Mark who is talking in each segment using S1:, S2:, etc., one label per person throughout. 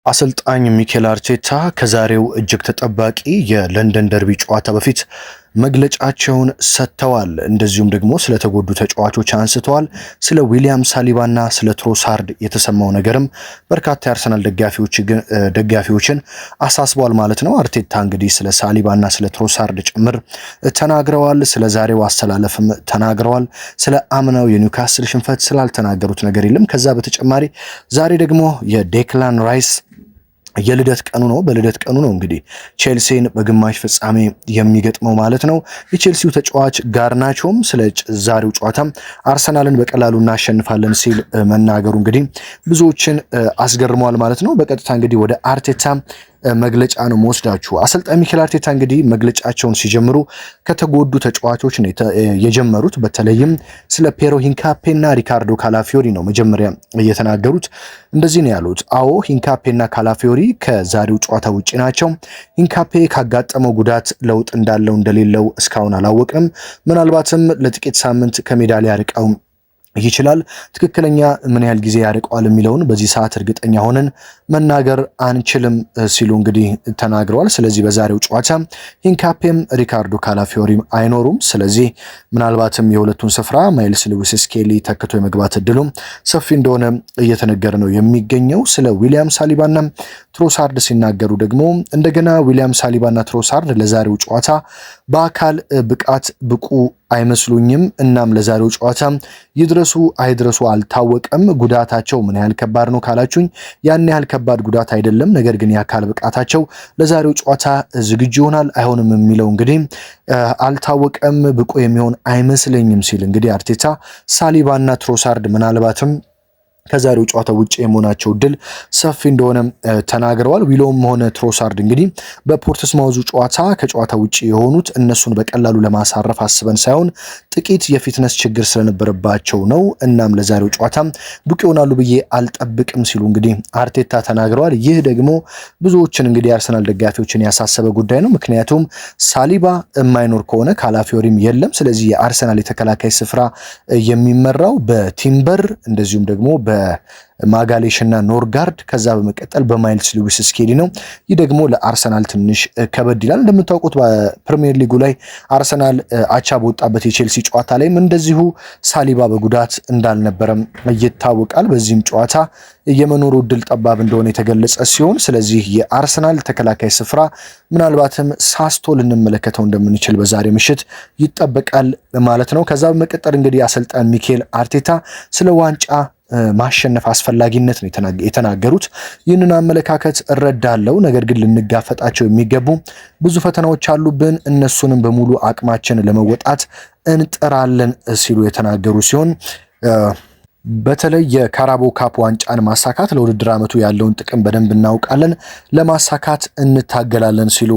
S1: አሰልጣኝ ሚኬል አርቴታ ከዛሬው እጅግ ተጠባቂ የለንደን ደርቢ ጨዋታ በፊት መግለጫቸውን ሰጥተዋል። እንደዚሁም ደግሞ ስለተጎዱ ተጫዋቾች አንስተዋል። ስለ ዊሊያም ሳሊባና ስለ ትሮሳርድ የተሰማው ነገርም በርካታ የአርሰናል ደጋፊዎችን አሳስቧል ማለት ነው። አርቴታ እንግዲህ ስለ ሳሊባና ስለ ትሮሳርድ ጭምር ተናግረዋል። ስለ ዛሬው አስተላለፍም ተናግረዋል። ስለ አምናው የኒውካስል ሽንፈት ስላልተናገሩት ነገር የለም። ከዛ በተጨማሪ ዛሬ ደግሞ የዴክላን ራይስ የልደት ቀኑ ነው። በልደት ቀኑ ነው እንግዲህ ቼልሲን በግማሽ ፍጻሜ የሚገጥመው ማለት ነው። የቼልሲው ተጫዋች ጋርናቾም ስለ ዛሬው ጨዋታ አርሰናልን በቀላሉ እናሸንፋለን ሲል መናገሩ እንግዲህ ብዙዎችን አስገርመዋል ማለት ነው። በቀጥታ እንግዲህ ወደ አርቴታ መግለጫ ነው መወስዳችሁ። አሰልጣኝ ሚኬል አርቴታ እንግዲህ መግለጫቸውን ሲጀምሩ ከተጎዱ ተጫዋቾች ነው የጀመሩት። በተለይም ስለ ፔሮ ሂንካፔና ሪካርዶ ካላፊዮሪ ነው መጀመሪያ እየተናገሩት። እንደዚህ ነው ያሉት። አዎ ሂንካፔና ካላፊዮሪ ከዛሬው ጨዋታ ውጪ ናቸው። ሂንካፔ ካጋጠመው ጉዳት ለውጥ እንዳለው እንደሌለው እስካሁን አላወቅንም። ምናልባትም ለጥቂት ሳምንት ከሜዳ ሊያርቀው ይችላል። ትክክለኛ ምን ያህል ጊዜ ያርቀዋል የሚለውን በዚህ ሰዓት እርግጠኛ ሆነን መናገር አንችልም ሲሉ እንግዲህ ተናግረዋል። ስለዚህ በዛሬው ጨዋታ ሂንካፔም ሪካርዶ ካላፊዮሪም አይኖሩም። ስለዚህ ምናልባትም የሁለቱን ስፍራ ማይልስ ሉዊስ ስኬሊ ተክቶ የመግባት እድሉ ሰፊ እንደሆነ እየተነገረ ነው የሚገኘው። ስለ ዊሊያም ሳሊባና ትሮሳርድ ሲናገሩ ደግሞ እንደገና ዊሊያም ሳሊባና ትሮሳርድ ለዛሬው ጨዋታ በአካል ብቃት ብቁ አይመስሉኝም። እናም ለዛሬው ጨዋታ ይድረሱ አይድረሱ አልታወቀም። ጉዳታቸው ምን ያህል ከባድ ነው ካላችሁኝ ያን ያህል ከባድ ጉዳት አይደለም። ነገር ግን የአካል ብቃታቸው ለዛሬው ጨዋታ ዝግጁ ይሆናል አይሆንም የሚለው እንግዲህ አልታወቀም። ብቁ የሚሆን አይመስለኝም ሲል እንግዲህ አርቴታ ሳሊባና ትሮሳርድ ምናልባትም ከዛሬው ጨዋታ ውጪ የመሆናቸው እድል ሰፊ እንደሆነ ተናግረዋል። ዊሎም ሆነ ትሮሳርድ እንግዲህ በፖርትስማውዙ ጨዋታ ከጨዋታ ውጪ የሆኑት እነሱን በቀላሉ ለማሳረፍ አስበን ሳይሆን ጥቂት የፊትነስ ችግር ስለነበረባቸው ነው። እናም ለዛሬው ጨዋታ ብቁ ይሆናሉ ብዬ አልጠብቅም ሲሉ እንግዲህ አርቴታ ተናግረዋል። ይህ ደግሞ ብዙዎችን እንግዲህ የአርሰናል ደጋፊዎችን ያሳሰበ ጉዳይ ነው። ምክንያቱም ሳሊባ የማይኖር ከሆነ ካላፊዮሪም የለም። ስለዚህ የአርሰናል የተከላካይ ስፍራ የሚመራው በቲምበር እንደዚሁም ደግሞ በማጋሌሽና ኖርጋርድ ከዛ በመቀጠል በማይልስ ሉዊስ ስኬሊ ነው። ይህ ደግሞ ለአርሰናል ትንሽ ከበድ ይላል። እንደምታውቁት በፕሪሚየር ሊጉ ላይ አርሰናል አቻ በወጣበት የቼልሲ ጨዋታ ላይም እንደዚሁ ሳሊባ በጉዳት እንዳልነበረም ይታወቃል። በዚህም ጨዋታ የመኖሩ እድል ጠባብ እንደሆነ የተገለጸ ሲሆን ስለዚህ የአርሰናል ተከላካይ ስፍራ ምናልባትም ሳስቶ ልንመለከተው እንደምንችል በዛሬ ምሽት ይጠበቃል ማለት ነው። ከዛ በመቀጠል እንግዲህ አሰልጣኝ ሚኬል አርቴታ ስለ ዋንጫ ማሸነፍ አስፈላጊነት ነው የተናገሩት። ይህንን አመለካከት እረዳለሁ፣ ነገር ግን ልንጋፈጣቸው የሚገቡ ብዙ ፈተናዎች አሉብን፣ እነሱንም በሙሉ አቅማችን ለመወጣት እንጥራለን ሲሉ የተናገሩ ሲሆን በተለይ የካራቦ ካፕ ዋንጫን ማሳካት ለውድድር ዓመቱ ያለውን ጥቅም በደንብ እናውቃለን፣ ለማሳካት እንታገላለን ሲሉ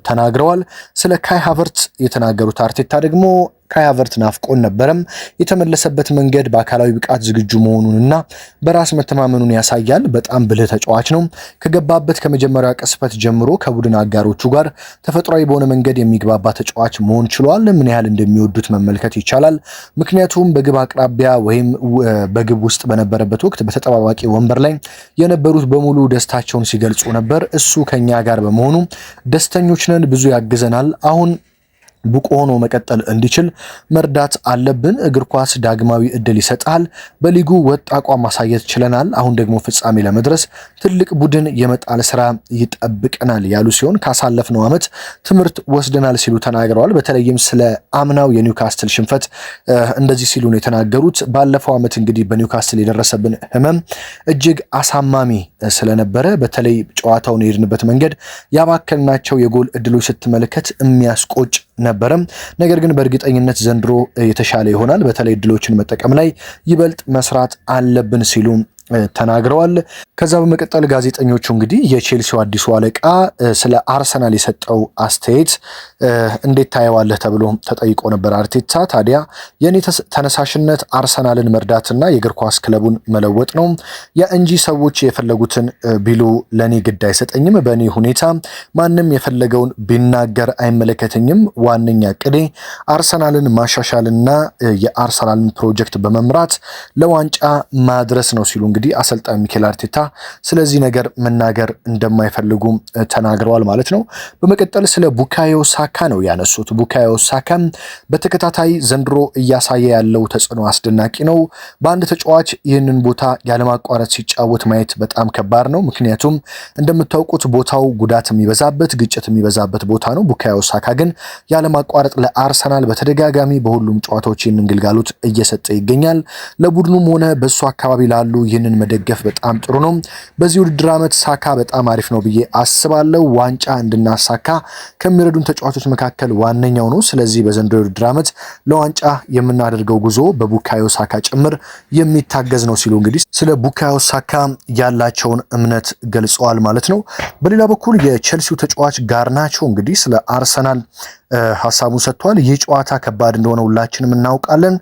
S1: ተናግረዋል። ስለ ካይ ሃቨርት የተናገሩት አርቴታ ደግሞ ካይ ሃቨርት ናፍቆን ነበረም፣ የተመለሰበት መንገድ በአካላዊ ብቃት ዝግጁ መሆኑንና በራስ መተማመኑን ያሳያል። በጣም ብልህ ተጫዋች ነው። ከገባበት ከመጀመሪያው ቅስፈት ጀምሮ ከቡድን አጋሮቹ ጋር ተፈጥሯዊ በሆነ መንገድ የሚግባባ ተጫዋች መሆን ችሏል። ምን ያህል እንደሚወዱት መመልከት ይቻላል። ምክንያቱም በግብ አቅራቢያ ወይም በግብ ውስጥ በነበረበት ወቅት በተጠባባቂ ወንበር ላይ የነበሩት በሙሉ ደስታቸውን ሲገልጹ ነበር። እሱ ከኛ ጋር በመሆኑ ደስተኞች ነን፣ ብዙ ያግዘናል። አሁን ብቁ ሆኖ መቀጠል እንዲችል መርዳት አለብን። እግር ኳስ ዳግማዊ እድል ይሰጣል። በሊጉ ወጥ አቋም ማሳየት ችለናል። አሁን ደግሞ ፍጻሜ ለመድረስ ትልቅ ቡድን የመጣል ስራ ይጠብቀናል ያሉ ሲሆን ካሳለፍነው ዓመት ትምህርት ወስደናል ሲሉ ተናግረዋል። በተለይም ስለ አምናው የኒውካስትል ሽንፈት እንደዚህ ሲሉ ነው የተናገሩት። ባለፈው ዓመት እንግዲህ በኒውካስትል የደረሰብን ህመም እጅግ አሳማሚ ስለነበረ በተለይ ጨዋታውን የሄድንበት መንገድ ያባከልናቸው የጎል እድሎች ስትመለከት የሚያስቆጭ ነበረም። ነገር ግን በእርግጠኝነት ዘንድሮ የተሻለ ይሆናል። በተለይ እድሎችን መጠቀም ላይ ይበልጥ መስራት አለብን ሲሉ ተናግረዋል። ከዛ በመቀጠል ጋዜጠኞቹ እንግዲህ የቼልሲው አዲሱ አለቃ ስለ አርሰናል የሰጠው አስተያየት እንዴት ታየዋለህ ተብሎ ተጠይቆ ነበር። አርቴታ ታዲያ የኔ ተነሳሽነት አርሰናልን መርዳትና የእግር ኳስ ክለቡን መለወጥ ነው። ያ እንጂ ሰዎች የፈለጉትን ቢሉ ለኔ ግድ አይሰጠኝም። በእኔ ሁኔታ ማንም የፈለገውን ቢናገር አይመለከተኝም። ዋነኛ ቅዴ አርሰናልን ማሻሻልና የአርሰናልን ፕሮጀክት በመምራት ለዋንጫ ማድረስ ነው ሲሉ እንግዲህ አሰልጣኝ ሚኬል አርቴታ ስለዚህ ነገር መናገር እንደማይፈልጉ ተናግረዋል ማለት ነው። በመቀጠል ስለ ቡካዮ ሳካ ነው ያነሱት። ቡካዮ ሳካ በተከታታይ ዘንድሮ እያሳየ ያለው ተጽዕኖ አስደናቂ ነው። በአንድ ተጫዋች ይህንን ቦታ ያለማቋረጥ ሲጫወት ማየት በጣም ከባድ ነው። ምክንያቱም እንደምታውቁት ቦታው ጉዳት የሚበዛበት ግጭት የሚበዛበት ቦታ ነው። ቡካዮ ሳካ ግን ያለማቋረጥ ለአርሰናል በተደጋጋሚ በሁሉም ጨዋታዎች ይህንን ግልጋሎት እየሰጠ ይገኛል። ለቡድኑም ሆነ በሱ አካባቢ ላሉ ይህንን መደገፍ በጣም ጥሩ ነው። በዚህ ውድድር ዓመት ሳካ በጣም አሪፍ ነው ብዬ አስባለሁ። ዋንጫ እንድናሳካ ከሚረዱን ተጫዋቾች መካከል ዋነኛው ነው። ስለዚህ በዘንድሮ ውድድር ዓመት ለዋንጫ የምናደርገው ጉዞ በቡካዮ ሳካ ጭምር የሚታገዝ ነው ሲሉ እንግዲህ ስለ ቡካዮ ሳካ ያላቸውን እምነት ገልጸዋል ማለት ነው። በሌላ በኩል የቼልሲው ተጫዋች ጋርናቾ እንግዲህ ስለ አርሰናል ሐሳቡን ሰጥቷል። ይህ ጨዋታ ከባድ እንደሆነ ሁላችንም እናውቃለን።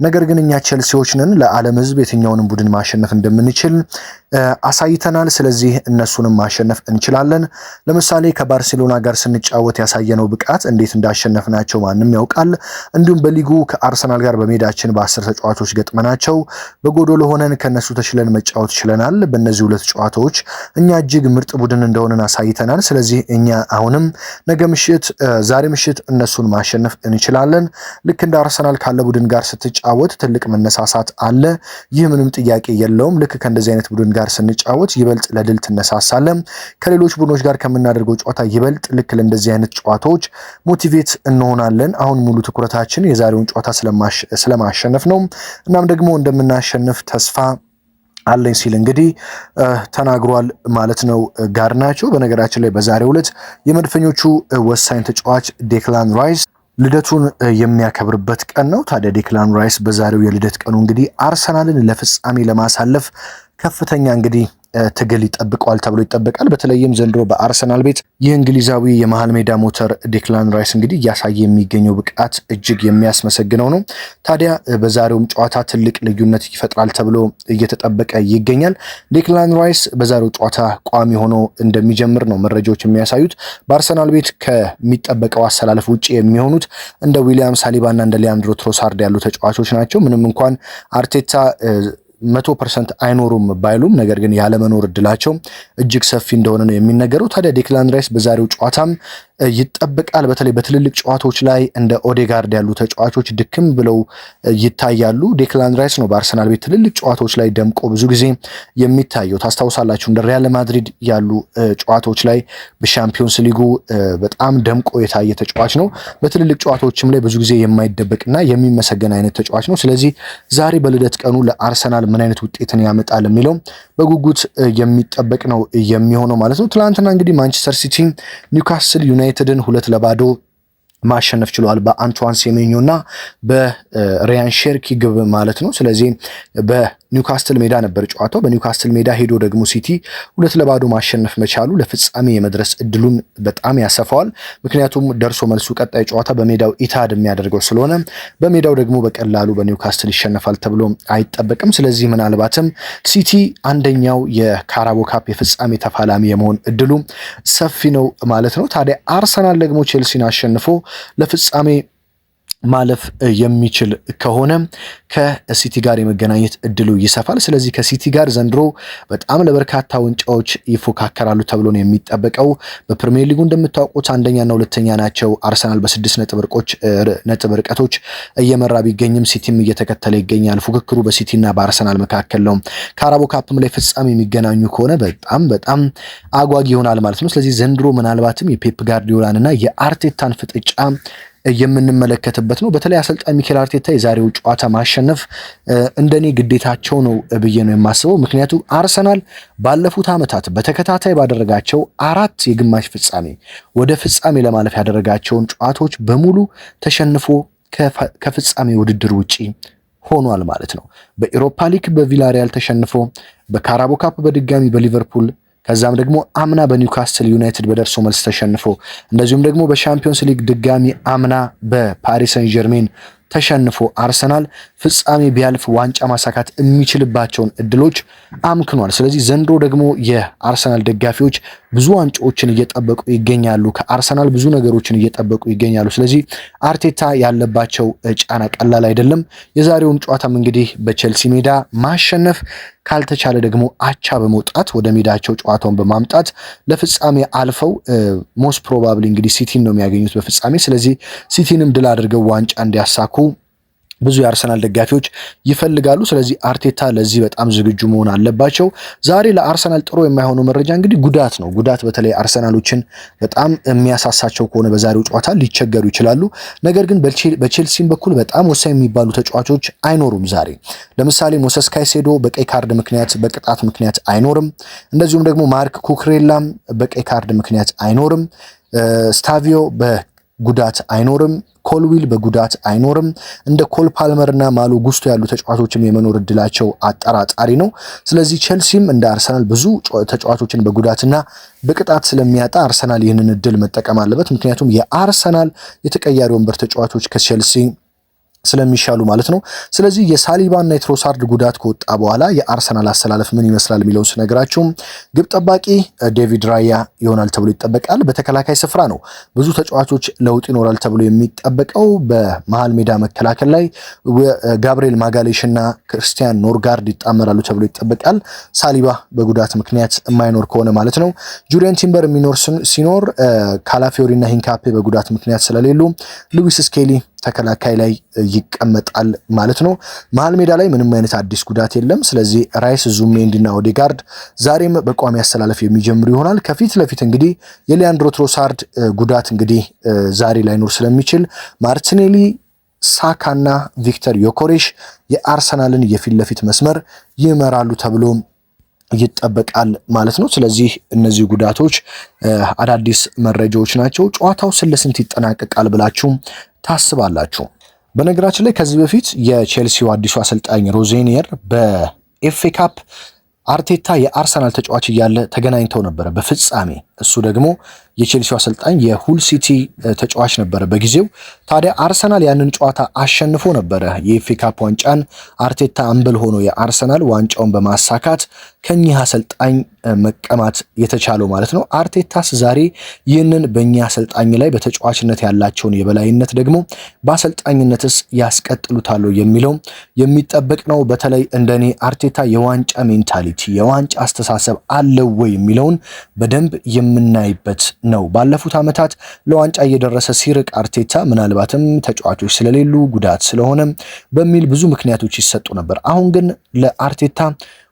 S1: ነገር ግን እኛ ቼልሲዎች ነን፣ ለዓለም ሕዝብ የትኛውንም ቡድን ማሸነፍ እንደምንችል አሳይተናል። ስለዚህ እነሱንም ማሸነፍ እንችላለን። ለምሳሌ ከባርሴሎና ጋር ስንጫወት ያሳየነው ብቃት እንዴት እንዳሸነፍናቸው ማንም ያውቃል። እንዲሁም በሊጉ ከአርሰናል ጋር በሜዳችን በ10 ተጫዋቾች ገጥመናቸው በጎዶሎ ሆነን ከነሱ ተችለን መጫወት ችለናል። በእነዚህ ሁለት ጨዋታዎች እኛ እጅግ ምርጥ ቡድን እንደሆነን አሳይተናል። ስለዚህ እኛ አሁንም ዛሬ ምሽት እነሱን ማሸነፍ እንችላለን። ልክ እንደ አርሰናል ካለ ቡድን ጋር ስትጫወት ትልቅ መነሳሳት አለ። ይህ ምንም ጥያቄ የለውም። ልክ ከእንደዚህ አይነት ቡድን ጋር ስንጫወት ይበልጥ ለድል ትነሳሳለን። ከሌሎች ቡድኖች ጋር ከምናደርገው ጨዋታ ይበልጥ ልክ ለእንደዚህ አይነት ጨዋታዎች ሞቲቬት እንሆናለን። አሁን ሙሉ ትኩረታችን የዛሬውን ጨዋታ ስለማሸነፍ ነው። እናም ደግሞ እንደምናሸንፍ ተስፋ አለኝ ሲል እንግዲህ ተናግሯል ማለት ነው ጋርናቾ። በነገራችን ላይ በዛሬው ዕለት የመድፈኞቹ ወሳኝ ተጫዋች ዴክላን ራይስ ልደቱን የሚያከብርበት ቀን ነው። ታዲያ ዴክላን ራይስ በዛሬው የልደት ቀኑ እንግዲህ አርሰናልን ለፍጻሜ ለማሳለፍ ከፍተኛ እንግዲህ ትግል ይጠብቀዋል ተብሎ ይጠበቃል። በተለይም ዘንድሮ በአርሰናል ቤት ይህ እንግሊዛዊ የመሃል ሜዳ ሞተር ዴክላን ራይስ እንግዲህ እያሳየ የሚገኘው ብቃት እጅግ የሚያስመሰግነው ነው። ታዲያ በዛሬውም ጨዋታ ትልቅ ልዩነት ይፈጥራል ተብሎ እየተጠበቀ ይገኛል። ዴክላን ራይስ በዛሬው ጨዋታ ቋሚ ሆኖ እንደሚጀምር ነው መረጃዎች የሚያሳዩት። በአርሰናል ቤት ከሚጠበቀው አሰላለፍ ውጭ የሚሆኑት እንደ ዊሊያም ሳሊባና እንደ ሊያንድሮ ትሮሳርድ ያሉ ተጫዋቾች ናቸው። ምንም እንኳን አርቴታ 100% አይኖሩም ባይሉም ነገር ግን ያለመኖር እድላቸው እጅግ ሰፊ እንደሆነ ነው የሚነገረው። ታዲያ ዴክላን ራይስ በዛሬው ጨዋታም ይጠበቃል። በተለይ በትልልቅ ጨዋታዎች ላይ እንደ ኦዴጋርድ ያሉ ተጫዋቾች ድክም ብለው ይታያሉ። ዴክላን ራይስ ነው በአርሰናል ቤት ትልልቅ ጨዋታዎች ላይ ደምቆ ብዙ ጊዜ የሚታየው። ታስታውሳላችሁ እንደ ሪያል ማድሪድ ያሉ ጨዋታዎች ላይ በሻምፒዮንስ ሊጉ በጣም ደምቆ የታየ ተጫዋች ነው። በትልልቅ ጨዋታዎችም ላይ ብዙ ጊዜ የማይደበቅና የሚመሰገን አይነት ተጫዋች ነው። ስለዚህ ዛሬ በልደት ቀኑ ለአርሰናል ምን አይነት ውጤትን ያመጣል የሚለው በጉጉት የሚጠበቅ ነው የሚሆነው ማለት ነው። ትናንትና እንግዲህ ማንቸስተር ሲቲ ኒውካስል ዩናይትድን 2-0 ማሸነፍ ችሏል። በአንቷን ሴሜኞ እና በሪያን ሼርኪ ግብ ማለት ነው። ስለዚህ በኒውካስትል ሜዳ ነበር ጨዋታው። በኒውካስትል ሜዳ ሄዶ ደግሞ ሲቲ 2-0 ማሸነፍ መቻሉ ለፍጻሜ የመድረስ እድሉን በጣም ያሰፋዋል። ምክንያቱም ደርሶ መልሱ ቀጣይ ጨዋታ በሜዳው ኢታድ የሚያደርገው ስለሆነ በሜዳው ደግሞ በቀላሉ በኒውካስትል ይሸነፋል ተብሎ አይጠበቅም። ስለዚህ ምናልባትም ሲቲ አንደኛው የካራቦ ካፕ የፍጻሜ ተፋላሚ የመሆን እድሉ ሰፊ ነው ማለት ነው። ታዲያ አርሰናል ደግሞ ቼልሲን አሸንፎ ለፍጻሜ ማለፍ የሚችል ከሆነ ከሲቲ ጋር የመገናኘት እድሉ ይሰፋል። ስለዚህ ከሲቲ ጋር ዘንድሮ በጣም ለበርካታ ዋንጫዎች ይፎካከራሉ ተብሎ ነው የሚጠበቀው። በፕሪሚየር ሊጉ እንደምታውቁት አንደኛና ሁለተኛ ናቸው። አርሰናል በ6 ነጥብ ርቀቶች እየመራ ቢገኝም ሲቲም እየተከተለ ይገኛል። ፉክክሩ በሲቲና በአርሰናል መካከል ነው። ካራቦ ካፕም ላይ ፍጻሜ የሚገናኙ ከሆነ በጣም አጓጊ ይሆናል ማለት ነው። ስለዚህ ዘንድሮ ምናልባትም የፔፕ ጋርዲዮላንና የአርቴታን ፍጥጫ የምንመለከትበት ነው። በተለይ አሰልጣኝ ሚኬል አርቴታ የዛሬው ጨዋታ ማሸነፍ እንደኔ ግዴታቸው ነው ብዬ ነው የማስበው። ምክንያቱም አርሰናል ባለፉት ዓመታት በተከታታይ ባደረጋቸው 4 የግማሽ ፍጻሜ ወደ ፍጻሜ ለማለፍ ያደረጋቸውን ጨዋታዎች በሙሉ ተሸንፎ ከፍጻሜ ውድድር ውጪ ሆኗል ማለት ነው። በኢሮፓ ሊግ በቪላሪያል ተሸንፎ፣ በካራቦ ካፕ በድጋሚ በሊቨርፑል ከዛም ደግሞ አምና በኒውካስትል ዩናይትድ በደርሶ መልስ ተሸንፎ እንደዚሁም ደግሞ በሻምፒዮንስ ሊግ ድጋሚ አምና በፓሪስ ሰን ጀርሜን ተሸንፎ አርሰናል ፍጻሜ ቢያልፍ ዋንጫ ማሳካት የሚችልባቸውን እድሎች አምክኗል። ስለዚህ ዘንድሮ ደግሞ የአርሰናል ደጋፊዎች ብዙ ዋንጫዎችን እየጠበቁ ይገኛሉ። ከአርሰናል ብዙ ነገሮችን እየጠበቁ ይገኛሉ። ስለዚህ አርቴታ ያለባቸው ጫና ቀላል አይደለም። የዛሬውን ጨዋታም እንግዲህ በቼልሲ ሜዳ ማሸነፍ ካልተቻለ ደግሞ አቻ በመውጣት ወደ ሜዳቸው ጨዋታውን በማምጣት ለፍጻሜ አልፈው ሞስት ፕሮባብሊ እንግዲህ ሲቲን ነው የሚያገኙት በፍጻሜ። ስለዚህ ሲቲንም ድል አድርገው ዋንጫ እንዲያሳኩ ብዙ የአርሰናል ደጋፊዎች ይፈልጋሉ። ስለዚህ አርቴታ ለዚህ በጣም ዝግጁ መሆን አለባቸው። ዛሬ ለአርሰናል ጥሩ የማይሆነው መረጃ እንግዲህ ጉዳት ነው። ጉዳት በተለይ አርሰናሎችን በጣም የሚያሳሳቸው ከሆነ በዛሬው ጨዋታ ሊቸገሩ ይችላሉ። ነገር ግን በቼልሲም በኩል በጣም ወሳኝ የሚባሉ ተጫዋቾች አይኖሩም ዛሬ። ለምሳሌ ሞሰስ ካይሴዶ በቀይ ካርድ ምክንያት በቅጣት ምክንያት አይኖርም። እንደዚሁም ደግሞ ማርክ ኩክሬላም በቀይ ካርድ ምክንያት አይኖርም። ስታቪዮ ጉዳት አይኖርም። ኮልዊል በጉዳት አይኖርም። እንደ ኮል ፓልመር እና ማሎ ጉስቶ ያሉ ተጫዋቾችም የመኖር እድላቸው አጠራጣሪ ነው። ስለዚህ ቼልሲም እንደ አርሰናል ብዙ ተጫዋቾችን በጉዳትና በቅጣት ስለሚያጣ አርሰናል ይህንን እድል መጠቀም አለበት። ምክንያቱም የአርሰናል የተቀያሪ ወንበር ተጫዋቾች ከቼልሲ ስለሚሻሉ ማለት ነው። ስለዚህ የሳሊባና የትሮሳርድ ጉዳት ከወጣ በኋላ የአርሰናል አሰላለፍ ምን ይመስላል የሚለውን ስነግራችሁ ግብ ጠባቂ ዴቪድ ራያ ይሆናል ተብሎ ይጠበቃል። በተከላካይ ስፍራ ነው ብዙ ተጫዋቾች ለውጥ ይኖራል ተብሎ የሚጠበቀው። በመሃል ሜዳ መከላከል ላይ ጋብሪኤል ማጋሌሽ እና ክርስቲያን ኖርጋርድ ይጣመራሉ ተብሎ ይጠበቃል። ሳሊባ በጉዳት ምክንያት የማይኖር ከሆነ ማለት ነው። ጁሪየን ቲምበር የሚኖር ሲኖር ካላፊዮሪ እና ሂንካፔ በጉዳት ምክንያት ስለሌሉ ሉዊስ ስኬሊ ተከላካይ ላይ ይቀመጣል ማለት ነው። መሃል ሜዳ ላይ ምንም አይነት አዲስ ጉዳት የለም። ስለዚህ ራይስ፣ ዙሜንዲና ኦዴጋርድ ዛሬም በቋሚ አሰላለፍ የሚጀምሩ ይሆናል። ከፊት ለፊት እንግዲህ የሊያንድሮ ትሮሳርድ ጉዳት እንግዲህ ዛሬ ላይኖር ስለሚችል ማርቲኔሊ፣ ሳካና ቪክተር ዮኮሬሽ የአርሰናልን የፊት ለፊት መስመር ይመራሉ ተብሎ ይጠበቃል ማለት ነው። ስለዚህ እነዚህ ጉዳቶች አዳዲስ መረጃዎች ናቸው። ጨዋታው ስለ ስንት ይጠናቀቃል ብላችሁ ታስባላችሁ? በነገራችን ላይ ከዚህ በፊት የቼልሲው አዲሱ አሰልጣኝ ሮዜኒየር በኤፍኤ ካፕ አርቴታ የአርሰናል ተጫዋች እያለ ተገናኝተው ነበረ በፍጻሜ። እሱ ደግሞ የቼልሲው አሰልጣኝ የሁል ሲቲ ተጫዋች ነበረ በጊዜው። ታዲያ አርሰናል ያንን ጨዋታ አሸንፎ ነበረ የኤፍኤ ካፕ ዋንጫን አርቴታ አምበል ሆኖ የአርሰናል ዋንጫውን በማሳካት ከኚህ አሰልጣኝ መቀማት የተቻለው ማለት ነው። አርቴታስ ዛሬ ይህንን በእኛ አሰልጣኝ ላይ በተጫዋችነት ያላቸውን የበላይነት ደግሞ በአሰልጣኝነትስ ያስቀጥሉታል የሚለው የሚጠበቅ ነው። በተለይ እንደኔ አርቴታ የዋንጫ ሜንታሊቲ የዋንጫ አስተሳሰብ አለው ወይ የሚለውን በደንብ የምናይበት ነው። ባለፉት ዓመታት ለዋንጫ እየደረሰ ሲርቅ አርቴታ ምናልባትም ተጫዋቾች ስለሌሉ ጉዳት ስለሆነ በሚል ብዙ ምክንያቶች ይሰጡ ነበር። አሁን ግን ለአርቴታ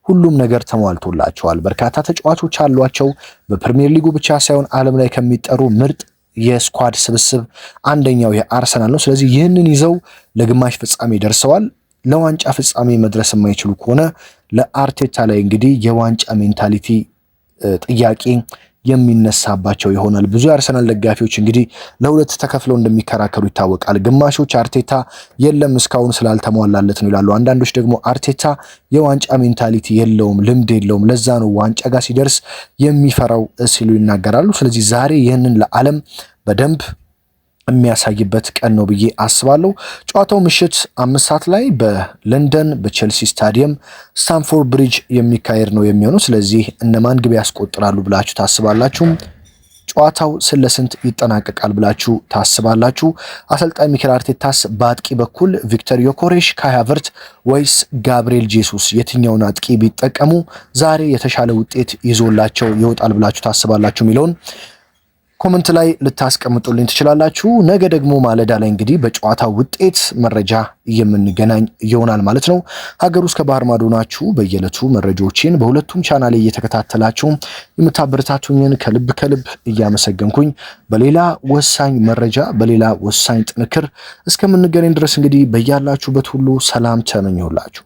S1: ሁሉም ነገር ተሟልቶላቸዋል። በርካታ ተጫዋቾች አሏቸው። በፕሪሚየር ሊጉ ብቻ ሳይሆን ዓለም ላይ ከሚጠሩ ምርጥ የስኳድ ስብስብ አንደኛው የአርሰናል ነው። ስለዚህ ይህንን ይዘው ለግማሽ ፍጻሜ ደርሰዋል። ለዋንጫ ፍጻሜ መድረስ የማይችሉ ከሆነ ለአርቴታ ላይ እንግዲህ የዋንጫ ሜንታሊቲ ጥያቄ የሚነሳባቸው ይሆናል። ብዙ የአርሰናል ደጋፊዎች እንግዲህ ለሁለት ተከፍለው እንደሚከራከሩ ይታወቃል። ግማሾች አርቴታ የለም እስካሁን ስላልተሟላለት ነው ይላሉ። አንዳንዶች ደግሞ አርቴታ የዋንጫ ሜንታሊቲ የለውም፣ ልምድ የለውም፣ ለዛ ነው ዋንጫ ጋር ሲደርስ የሚፈራው ሲሉ ይናገራሉ። ስለዚህ ዛሬ ይህንን ለዓለም በደንብ የሚያሳይበት ቀን ነው ብዬ አስባለሁ። ጨዋታው ምሽት 5 ሰዓት ላይ በለንደን በቼልሲ ስታዲየም ስታንፎርድ ብሪጅ የሚካሄድ ነው የሚሆነው። ስለዚህ እነማን ግብ ያስቆጥራሉ ብላችሁ ታስባላችሁ? ጨዋታው ስለ ስንት ይጠናቀቃል ብላችሁ ታስባላችሁ? አሰልጣኝ ሚኬል አርቴታስ በአጥቂ በኩል ቪክተር ዮኮሬሽ፣ ካይ ሃቨርትዝ ወይስ ጋብሪኤል ጄሱስ የትኛውን አጥቂ ቢጠቀሙ ዛሬ የተሻለ ውጤት ይዞላቸው ይወጣል ብላችሁ ታስባላችሁ የሚለውን ኮመንት ላይ ልታስቀምጡልኝ ትችላላችሁ። ነገ ደግሞ ማለዳ ላይ እንግዲህ በጨዋታ ውጤት መረጃ የምንገናኝ ይሆናል ማለት ነው። ሀገር ውስጥ ከባህር ማዶ ናችሁ በየዕለቱ መረጃዎችን በሁለቱም ቻናል እየተከታተላችሁ የምታበረታቱኝን ከልብ እያመሰገንኩኝ በሌላ ወሳኝ መረጃ በሌላ ወሳኝ ጥንክር እስከምንገናኝ ድረስ እንግዲህ በያላችሁበት ሁሉ ሰላም ተመኘሁላችሁ።